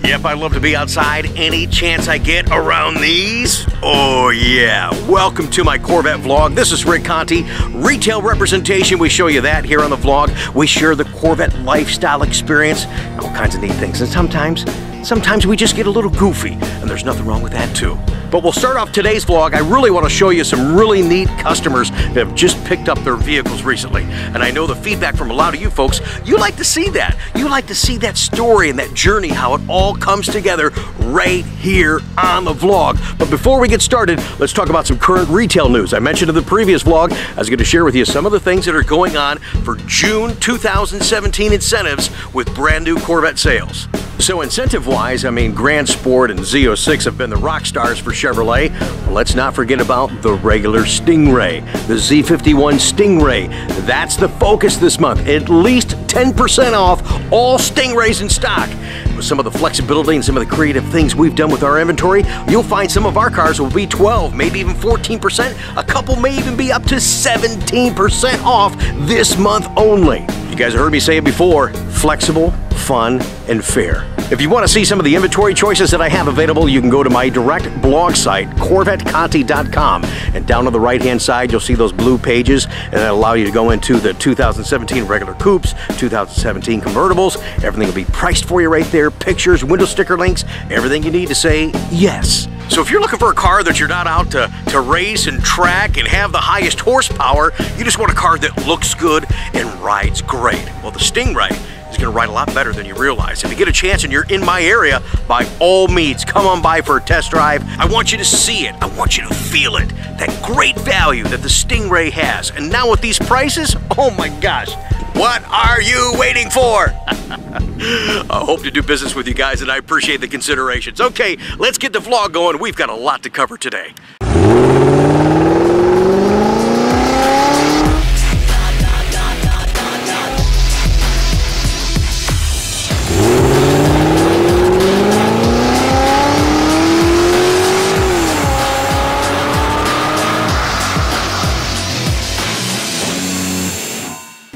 Yep, I love to be outside any chance I get around these. Oh yeah, welcome to my Corvette vlog. This is Rick Conti, retail representation. We show you that here on the vlog. We share the Corvette lifestyle experience, all kinds of neat things. And sometimes we just get a little goofy, and there's nothing wrong with that too. But we'll start off today's vlog. I really want to show you some really neat customers that have just picked up their vehicles recently. And I know the feedback from a lot of you folks, you like to see that. You like to see that story and that journey, how it all comes together right here on the vlog. But before we get started, let's talk about some current retail news. I mentioned in the previous vlog, I was going to share with you some of the things that are going on for June 2017 incentives with brand new Corvette sales. So incentive-wise, I mean, Grand Sport and Z06 have been the rock stars for Chevrolet. Well, let's not forget about the regular Stingray, the Z51 Stingray. That's the focus this month. At least 10% off all Stingrays in stock. With some of the flexibility and some of the creative things we've done with our inventory, you'll find some of our cars will be 12, maybe even 14%. A couple may even be up to 17% off this month only. You guys have heard me say it before, flexible, fun, and fair. If you want to see some of the inventory choices that I have available, you can go to my direct blog site, CorvetteConti.com, and down on the right-hand side, you'll see those blue pages, and that'll allow you to go into the 2017 regular coupes, 2017 convertibles. Everything will be priced for you right there, pictures, window sticker links, everything you need to say yes. So if you're looking for a car that you're not out to race and track and have the highest horsepower, you just want a car that looks good and rides great. Well, the Stingray is going to ride a lot better than you realize. If you get a chance and you're in my area, by all means, come on by for a test drive. I want you to see it. I want you to feel it. That great value that the Stingray has. And now with these prices, oh my gosh, what are you waiting for? I hope to do business with you guys, and I appreciate the considerations. Okay, let's get the vlog going. We've got a lot to cover today.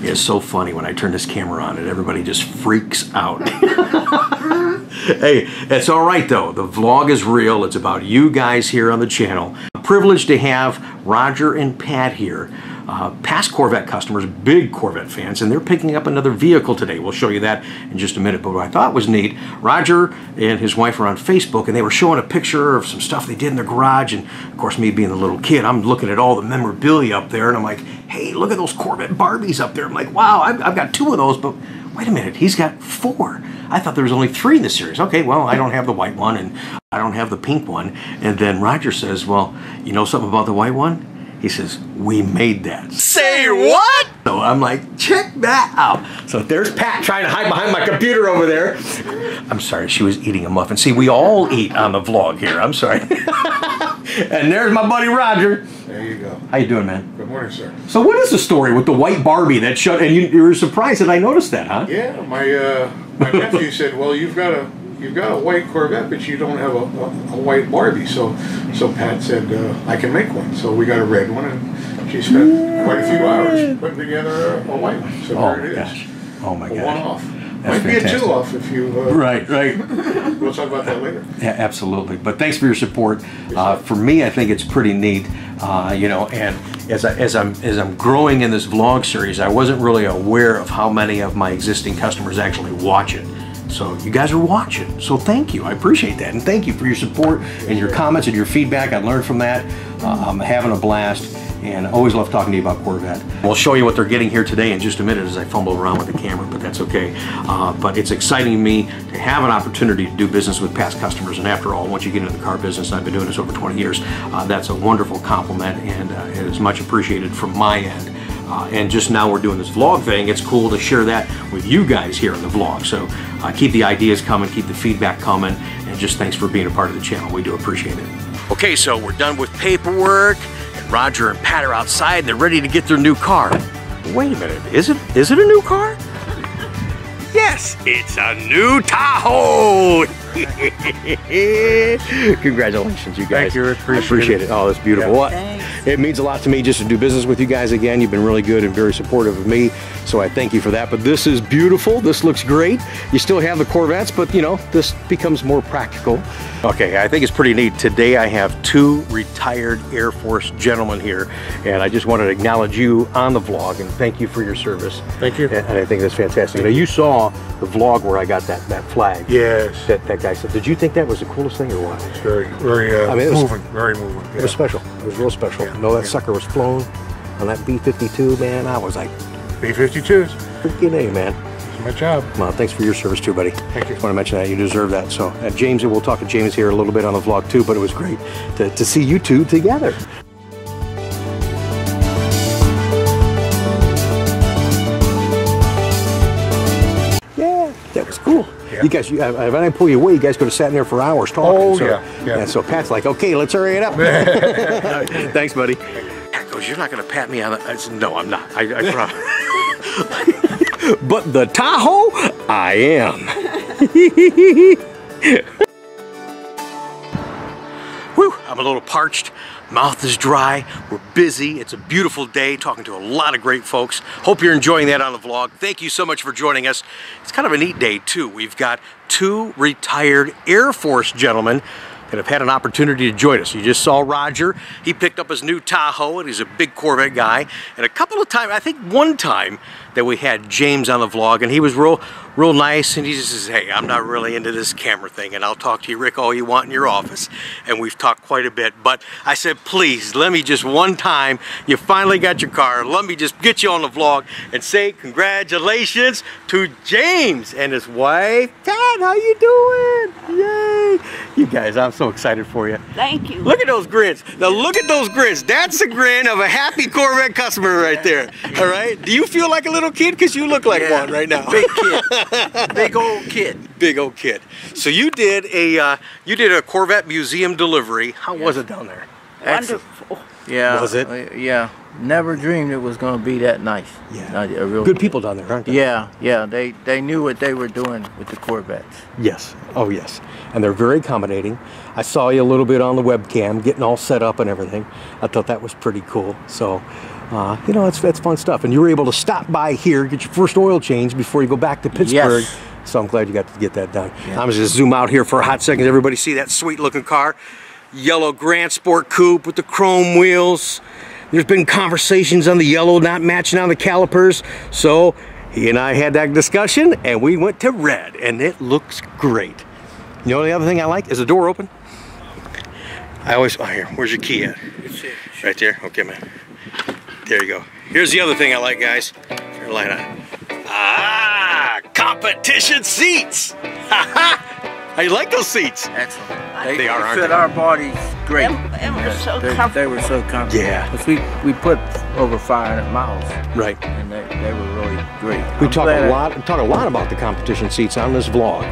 It's so funny when I turn this camera on and everybody just freaks out. Hey, it's all right though. The vlog is real. It's about you guys here on the channel. I'm privileged to have Roger and Pat here. Past Corvette customers, big Corvette fans, and they're picking up another vehicle today. We'll show you that in just a minute. But what I thought was neat, Roger and his wife were on Facebook, and they were showing a picture of some stuff they did in their garage. And of course, me being a little kid, I'm looking at all the memorabilia up there, and I'm like, hey, look at those Corvette Barbies up there. I'm like, wow, I've got 2 of those, but wait a minute, he's got 4. I thought there was only 3 in the series. Okay, well, I don't have the white one, and I don't have the pink one. And then Roger says, well, you know something about the white one? He says, we made that. Say what? So I'm like, check that out. So there's Pat trying to hide behind my computer over there. I'm sorry, she was eating a muffin. See, we all eat on the vlog here. I'm sorry. And there's my buddy Roger. There you go. How you doing, man? Good morning, sir. So what is the story with the white Barbie that shut, and you were surprised that I noticed that, huh? Yeah, my nephew said, well, you've got a white Corvette, but you don't have a white Barbie. So Pat said, I can make one. So we got a red one, and she spent quite a few hours putting together a white one. So there it is. Gosh. Oh my gosh. A 1 off. That's Might fantastic. be a 2 off if you... Right. We'll talk about that later. Yeah, absolutely. But thanks for your support. For me, I think it's pretty neat. You know, and as I'm growing in this vlog series, I wasn't really aware of how many of my existing customers actually watch it. So you guys are watching. So thank you. I appreciate that. And thank you for your support and your comments and your feedback. I learned from that. I'm having a blast. And I always love talking to you about Corvette. We'll show you what they're getting here today in just a minute as I fumble around with the camera, but that's okay. But it's exciting to me to have an opportunity to do business with past customers. And after all, once you get into the car business, I've been doing this over 20 years, that's a wonderful compliment, and it is much appreciated from my end. And just now we're doing this vlog thing. It's cool to share that with you guys here in the vlog. So keep the ideas coming, keep the feedback coming, and just thanks for being a part of the channel. We do appreciate it. Okay, so we're done with paperwork. Roger and Pat are outside. They're ready to get their new car. Wait a minute, is it a new car? Yes, it's a new Tahoe. Congratulations, you guys. Thank you. Appreciate it. Oh, that's beautiful. Yeah. It means a lot to me just to do business with you guys again. You've been really good and very supportive of me, so I thank you for that. But this is beautiful. This looks great. You still have the Corvettes, but you know, this becomes more practical. Okay, I think it's pretty neat. Today I have two retired Air Force gentlemen here, and I just wanted to acknowledge you on the vlog and thank you for your service. Thank you. And I think that's fantastic. Now, you saw the vlog where I got that flag. Yes. That guy said. Did you think that was the coolest thing or what? It's very, I mean, it was moving, very moving. Yeah. It was special. It was real special. Yeah. No, that sucker was flown on that B-52, man. I was like, B-52s. freaking A, man. It's my job. Well, thanks for your service too, buddy. Thank you. I want to mention that. You deserve that. So, James, we'll talk to James here a little bit on the vlog too, but it was great to see you two together. Yeah, that was cool. Yeah. You guys, if I didn't pull you away, you guys could have sat in there for hours talking. Oh, so, yeah. So Pat's like, okay, let's hurry it up. Thanks, buddy. Pat goes, you're not going to pat me on the... I said, no, I'm not. I promise. But the Tahoe, I am. Whew, I'm a little parched. Mouth is dry. We're busy. It's a beautiful day, talking to a lot of great folks. Hope you're enjoying that on the vlog. Thank you so much for joining us. It's kind of a neat day too. We've got two retired Air Force gentlemen that have had an opportunity to join us. You just saw Roger. He picked up his new Tahoe, and he's a big Corvette guy. And a couple of times, I think one time that we had James on the vlog, and he was real nice, and he just says, hey, I'm not really into this camera thing, and I'll talk to you, Rick, all you want in your office. And we've talked quite a bit, but I said, please, let me just one time, you finally got your car, let me just get you on the vlog and say congratulations to James and his wife. Pat, how you doing? Yay! You guys, I'm so excited for you. Thank you. Look at those grins. Now look at those grins. That's the grin of a happy Corvette customer right there. All right? Do you feel like a little kid? Because you look like one right now. Big kid. Big old kid. Big old kid. So you did a Corvette museum delivery. How was it down there? Wonderful. Yeah. Was it? Yeah. Never dreamed it was going to be that nice. Yeah. A real Good people down there, aren't they? Yeah, yeah. They knew what they were doing with the Corvettes. Yes. Oh, yes. And they're very accommodating. I saw you a little bit on the webcam, getting all set up and everything. I thought that was pretty cool. So, you know, it's fun stuff. And you were able to stop by here, get your first oil change before you go back to Pittsburgh. Yes. So I'm glad you got to get that done. Yeah. I'm just going to zoom out here for a hot second. Everybody see that sweet looking car? Yellow Grand Sport Coupe with the chrome wheels. There's been conversations on the yellow not matching on the calipers. So he and I had that discussion and we went to red and it looks great. You know the other thing I like is the door open. I always, oh here, where's your key at? Right there, okay man. There you go. Here's the other thing I like, guys. Turn the light on. Ah, competition seats. How you like those seats? Excellent. They are, aren't fit they? our bodies great. Them were so They comfortable. were so comfortable. Yeah. 'Cause we put over 500 miles, Right. and they were really great. We I'm talk glad a lot about the competition seats on this vlog,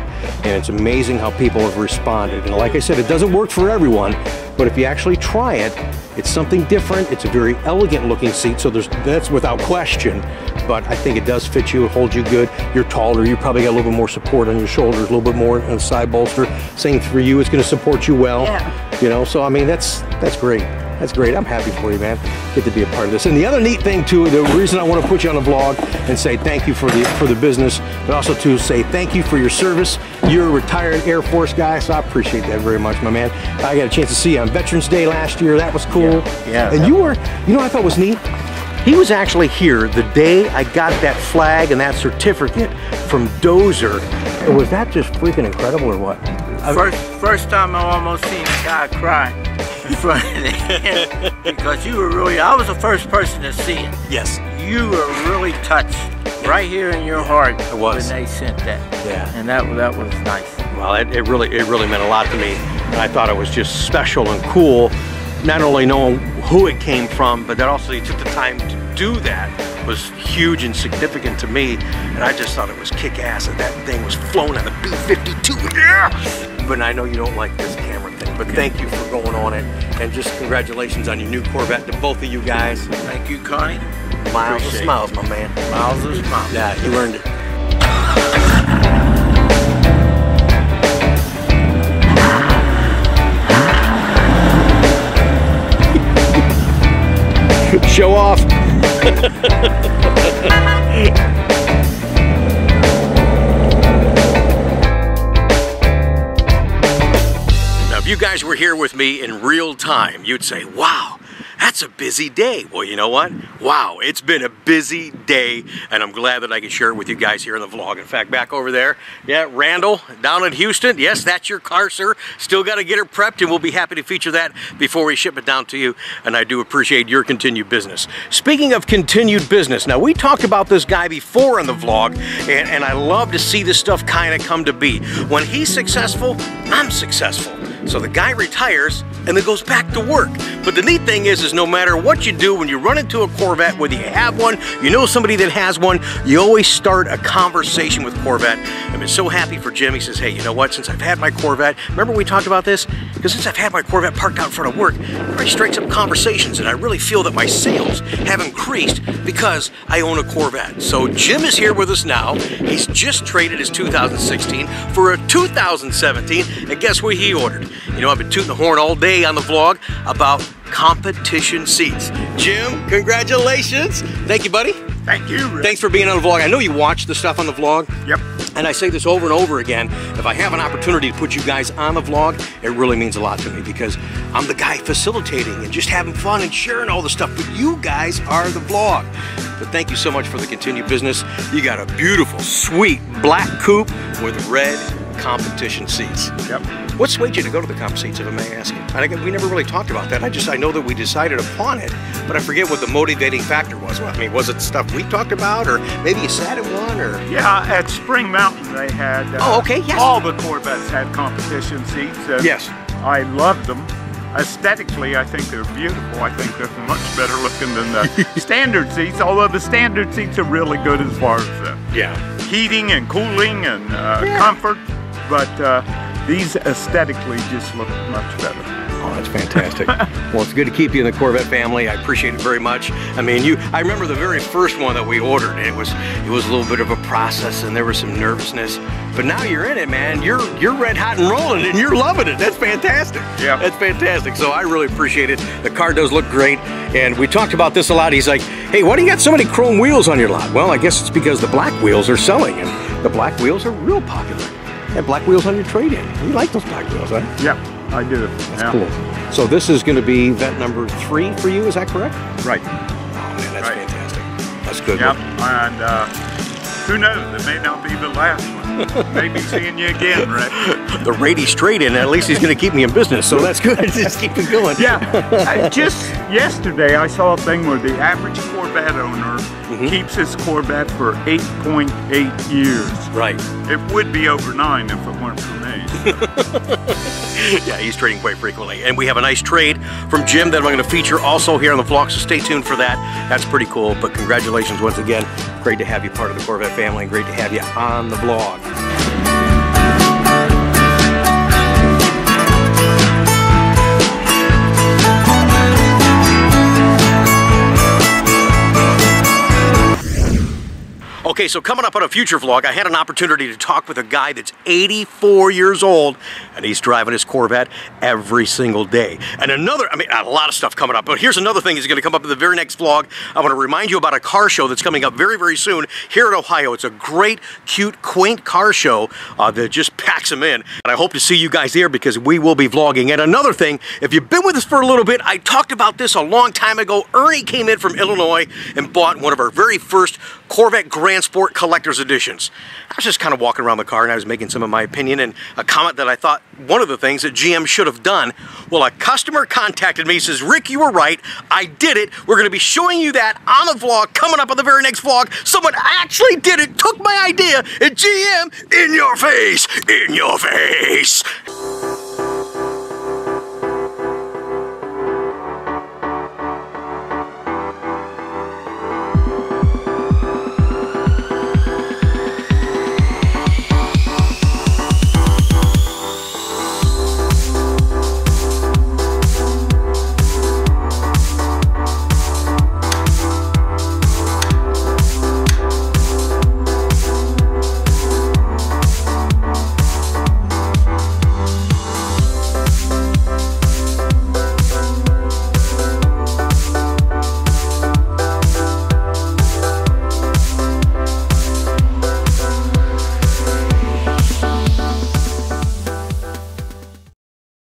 and it's amazing how people have responded. And like I said, it doesn't work for everyone, but if you actually try it, it's something different. It's a very elegant looking seat, so that's without question. But I think it does fit you, it holds you good. You're taller, you probably got a little bit more support on your shoulders, a little bit more on the side bolster. Same for you, it's going to support you well. Yeah. You know, so I mean, that's great. That's great. I'm happy for you, man. Get to be a part of this. And the other neat thing too, the reason I want to put you on the vlog and say thank you for the business, but also to say thank you for your service. You're a retired Air Force guy, so I appreciate that very much, my man. I got a chance to see you on Veterans Day last year. That was cool. Yeah. And you know what I thought was neat? He was actually here the day I got that flag and that certificate from Dozer. Was that just freaking incredible or what? First time I almost seen a guy cry in front of him because you were really, I was the first person to see it. Yes. You were really touched right here in your heart was. when they sent that. Yeah. And that was nice. Well, it really meant a lot to me. And I thought it was just special and cool, not only knowing who it came from, but that also he took the time to do that was huge and significant to me. And I just thought it was kick-ass that that thing was flown on the B-52. Yeah! But I know you don't like this camera thing, but thank you for going on it. And just congratulations on your new Corvette to both of you guys. Thank you, Connie. Miles of Appreciate smiles, my man. Miles of smiles. Yeah, you earned it. Show off. Now, if you guys were here with me in real time, you'd say, wow, that's a busy day. Well, you know what? Wow, it's been a busy day, and I'm glad that I can share it with you guys here in the vlog. In fact, back over there, yeah, Randall, down in Houston. Yes, that's your car, sir. Still got to get her prepped, and we'll be happy to feature that before we ship it down to you, and I do appreciate your continued business. Speaking of continued business, now, we talked about this guy before in the vlog, and I love to see this stuff kind of come to be. When he's successful, I'm successful. So the guy retires and then goes back to work. But the neat thing is no matter what you do, when you run into a Corvette, whether you have one, you know somebody that has one, you always start a conversation with Corvette. I've been so happy for Jim. He says, hey, you know what? Since I've had my Corvette, remember we talked about this? Because since I've had my Corvette parked out in front of work, it already strikes up conversations, and I really feel that my sales have increased because I own a Corvette. So Jim is here with us now. He's just traded his 2016 for a 2017, and guess what he ordered? You know, I've been tooting the horn all day on the vlog about competition seats. Jim, congratulations. Thank you, buddy. Thank you, Rick. Thanks for being on the vlog. I know you watch the stuff on the vlog. Yep. And I say this over and over again, if I have an opportunity to put you guys on the vlog, it really means a lot to me because I'm the guy facilitating and just having fun and sharing all the stuff, but you guys are the vlog. But thank you so much for the continued business. You got a beautiful, sweet black coupe with red competition seats. Yep. What swayed you to go to the comp seats, if I may ask you? We never really talked about that. I know that we decided upon it, but I forget what the motivating factor was. I mean, was it stuff we talked about, or maybe you sat in one, or? Yeah, at Spring Mountain they had. Oh, okay, yes. All the Corvettes had competition seats. Yes. I loved them. Aesthetically, I think they're beautiful. I think they're much better looking than the standard seats, although the standard seats are really good as far as heating and cooling and comfort, but these aesthetically just look much better. Oh, that's fantastic. Well, it's good to keep you in the Corvette family. I appreciate it very much. I mean, I remember the very first one that we ordered, and it was a little bit of a process, and there was some nervousness. But now you're in it, man. You're red hot and rolling, and you're loving it. That's fantastic. Yeah. That's fantastic. So I really appreciate it. The car does look great, and we talked about this a lot. He's like, hey, why do you got so many chrome wheels on your lot? Well, I guess it's because the black wheels are selling, and the black wheels are real popular. Have black wheels on your trade-in. You like those black wheels, right? Yeah, I do. That's cool. So this is going to be vet number 3 for you, is that correct? Right. Oh man, that's fantastic. That's good. Yep, and who knows, it may not be the last one. Maybe seeing you again, Rick. The Rady's trade-in, at least he's going to keep me in business, so that's good. Just keep it going. Yeah, just yesterday I saw a thing where the average Corvette owner keeps his Corvette for 8.8 years. Right. It would be over 9 if it weren't for me. Yeah, he's trading quite frequently. And we have a nice trade from Jim that I'm going to feature also here on the vlog, so stay tuned for that. That's pretty cool, but congratulations once again. Great to have you part of the Corvette family, and great to have you on the vlog. Okay, so coming up on a future vlog, I had an opportunity to talk with a guy that's 84 years old, and he's driving his Corvette every single day. And a lot of stuff coming up, but here's another thing that's going to come up in the very next vlog. I want to remind you about a car show that's coming up very, very soon here in Ohio. It's a great, cute, quaint car show that just packs them in. And I hope to see you guys there because we will be vlogging. And another thing, if you've been with us for a little bit, I talked about this a long time ago. Ernie came in from Illinois and bought one of our very first Corvette Grand Sport Collector's Editions. I was just kind of walking around the car and I was making some of my opinion and a comment that I thought one of the things that GM should have done. Well, a customer contacted me, says, Rick, you were right. I did it. We're going to be showing you that on the vlog coming up on the very next vlog. Someone actually did it, took my idea, and GM, in your face, in your face.